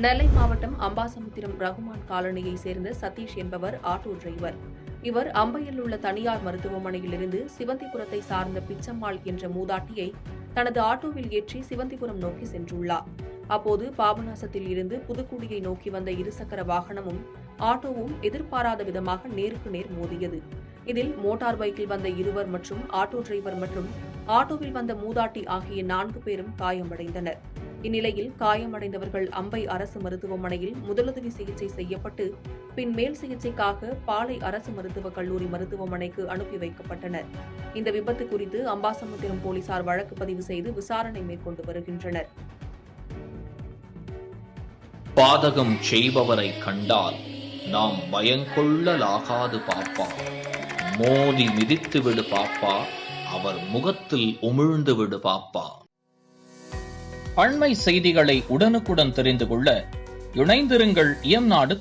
நெல்லை மாவட்டம் அம்பாசமுத்திரம் ரகுமான் காலனியை சேர்ந்த சதீஷ் என்பவர் ஆட்டோ டிரைவர். இவர் அம்பையில் உள்ள தனியார் மருத்துவமனையிலிருந்து சிவந்திபுரத்தை சார்ந்த பிச்சம்மாள் என்ற மூதாட்டியை தனது ஆட்டோவில் ஏற்றி சிவந்திபுரம் நோக்கி சென்றுள்ளார். அப்போது பாபநாசத்தில் இருந்து புதுக்குடியை நோக்கி வந்த இருசக்கர வாகனமும் ஆட்டோவும் எதிர்பாராத விதமாக நேருக்கு நேர் மோதியது. இதில் மோட்டார் பைக்கில் வந்த இருவர் மற்றும் ஆட்டோ டிரைவர் மற்றும் ஆட்டோவில் வந்த மூதாட்டி ஆகிய 4 பேரும் காயமடைந்தனர். இந்நிலையில் காயமடைந்தவர்கள் அம்பை அரசு மருத்துவமனையில் முதலுதவி சிகிச்சை செய்யப்பட்டு பின் மேல் சிகிச்சைக்காக பாளை அரசு மருத்துவக் கல்லூரி மருத்துவமனைக்கு அனுப்பி வைக்கப்பட்டனர். இந்த விபத்து குறித்து அம்பாசமுத்திரம் போலீசார் வழக்கு பதிவு செய்து விசாரணை மேற்கொண்டு வருகின்றனர். பாதகம் செய்பவரை கண்டால் நாம் பயங்கொள்ளலாகாது பாப்பா. மோதி மிதித்து விடு பாப்பா, அவர் முகத்தில் உமிழ்ந்து விடு பாப்பா. அண்மை செய்திகளை உடனுக்குடன் தெரிந்து கொள்ள இணைந்திருங்கள் இயம்நாடு